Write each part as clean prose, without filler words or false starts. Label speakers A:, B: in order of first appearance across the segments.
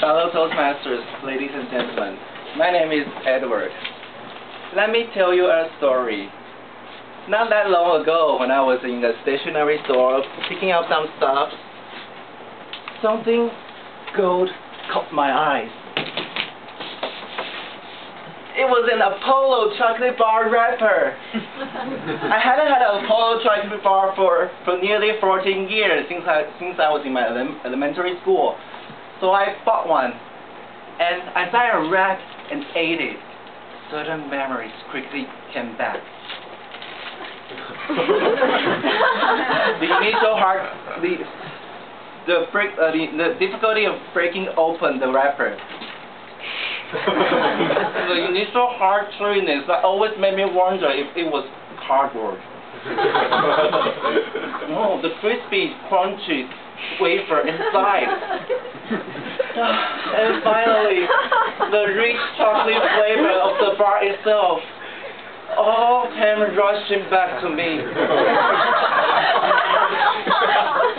A: Fellow Toastmasters, ladies and gentlemen, my name is Edward. Let me tell you a story. Not that long ago, when I was in the stationery store picking up some stuff, something gold caught my eyes. It was an Apollo chocolate bar wrapper. I hadn't had an Apollo chocolate bar for nearly 14 years since I was in my elementary school. So I bought one, and as I unwrapped and ate it, certain memories quickly came back. The initial the difficulty of breaking open the wrapper. The initial hard chewiness that always made me wonder if it was cardboard. No, the crispy, crunchy wafer inside. And finally, the rich chocolate flavor of the bar itself. All came rushing back to me.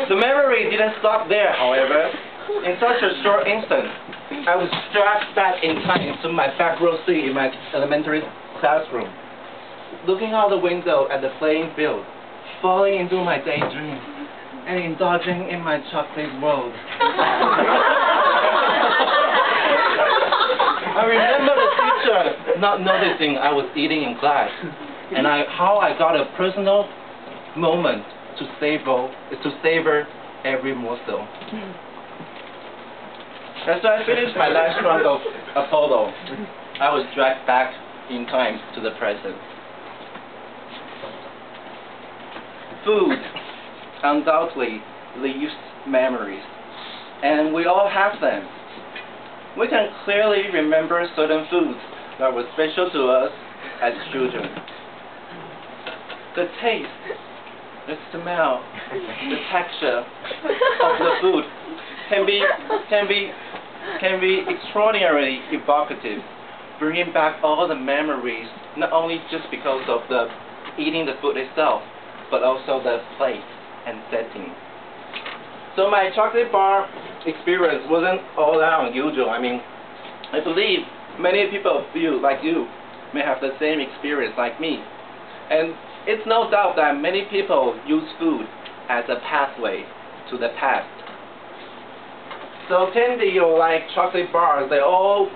A: The memory didn't stop there, however. In such a short instant, I was dragged back in time to my back row seat in my elementary classroom, looking out the window at the playing field, falling into my daydream, and indulging in my chocolate world. I remember the teacher not noticing I was eating in class, and how I got a personal moment to savor every morsel. As I finished my last round of Apollo, I was dragged back in time to the present. Food undoubtedly leaves memories, and we all have them. We can clearly remember certain foods that were special to us as children. The taste, the smell, the texture of the food can be extraordinarily evocative, bringing back all the memories, not only just because of the eating the food itself, but also the place and setting. So my chocolate bar experience wasn't all that unusual. I mean, I believe many people like you may have the same experience like me. And it's no doubt that many people use food as a pathway to the past. So candy or like chocolate bars, they all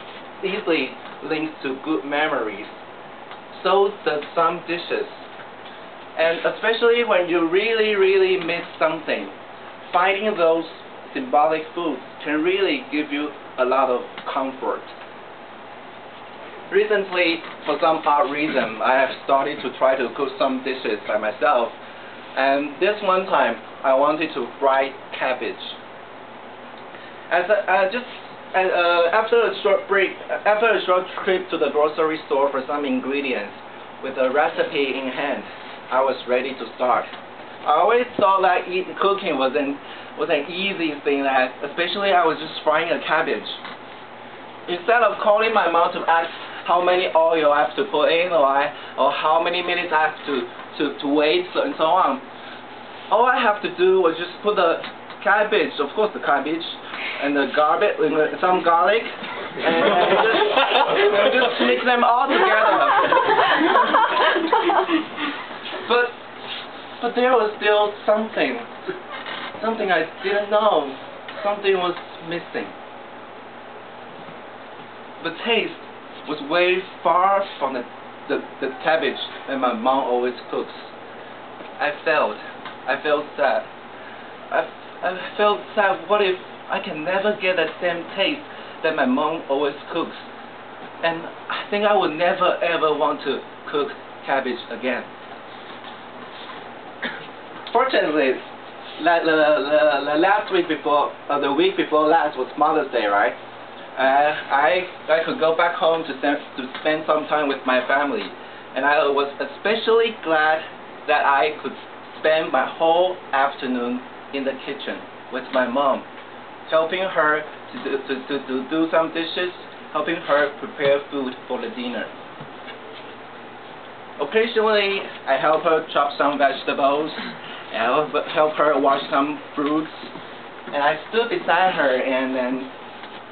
A: easily link to good memories. So does some dishes. And especially when you really miss something, finding those symbolic foods can really give you a lot of comfort. Recently, for some odd reason, I have started to try to cook some dishes by myself. And this one time, I wanted to fry cabbage. After a short trip to the grocery store for some ingredients, with a recipe in hand, I was ready to start. I always thought that cooking was an easy thing, that especially I was just frying a cabbage. Instead of calling my mom to ask how many oil I have to put in, or how many minutes I have to wait, and so on, all I have to do was just put the cabbage, of course the cabbage, and the some garlic, and just mix them all together. But there was still something I didn't know. Something was missing. The taste was way far from the cabbage that my mom always cooks. I felt sad. I felt sad. What if I can never get that same taste that my mom always cooks? And I think I would never ever want to cook cabbage again. Fortunately, the week before last was Mother's Day, right? I could go back home to spend some time with my family, and I was especially glad that I could spend my whole afternoon in the kitchen with my mom, helping her to do some dishes, helping her prepare food for the dinner. Occasionally, I help her chop some vegetables, and help her wash some fruits, and I stood beside her and then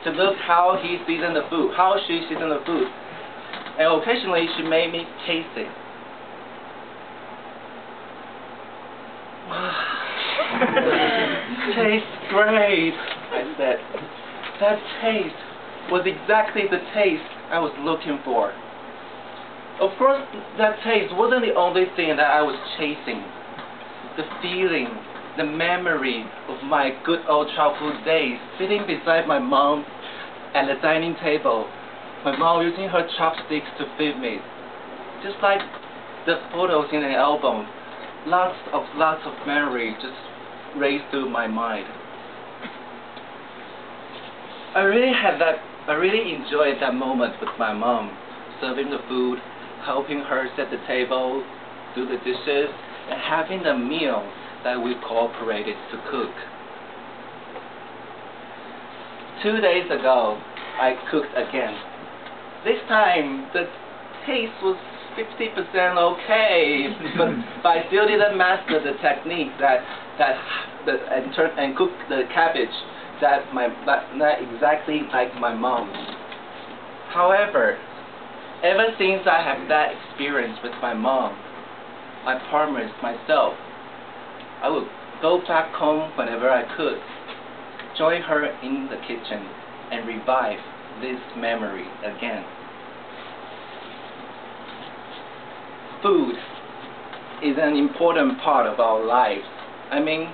A: to look how he seasoned the food, how she seasoned the food. And occasionally she made me taste it. Tastes great, I said. That taste was exactly the taste I was looking for. Of course, that taste wasn't the only thing that I was chasing. The feeling, the memory of my good old childhood days, sitting beside my mom at the dining table, my mom using her chopsticks to feed me. Just like the photos in an album, lots of memory just raced through my mind. I really enjoyed that moment with my mom, serving the food, helping her set the table, do the dishes, and having the meal that we cooperated to cook. 2 days ago, I cooked again. This time, the taste was 50% okay, but I still didn't master the technique and cook the cabbage not exactly like my mom. However, ever since I had that experience with my mom, I promised myself I would go back home whenever I could, join her in the kitchen, and revive this memory again. Food is an important part of our lives. I mean,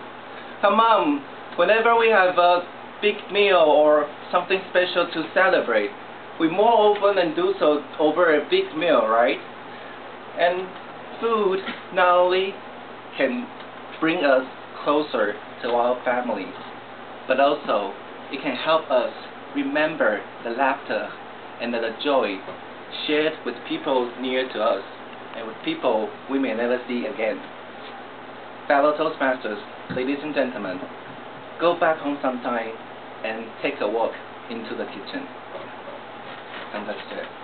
A: come on, whenever we have a big meal or something special to celebrate, we more often than do so over a big meal, right? And food not only can bring us closer to our families, but also it can help us remember the laughter and the joy shared with people near to us and with people we may never see again. Fellow Toastmasters, ladies and gentlemen, go back home sometime and take a walk into the kitchen. And that's it.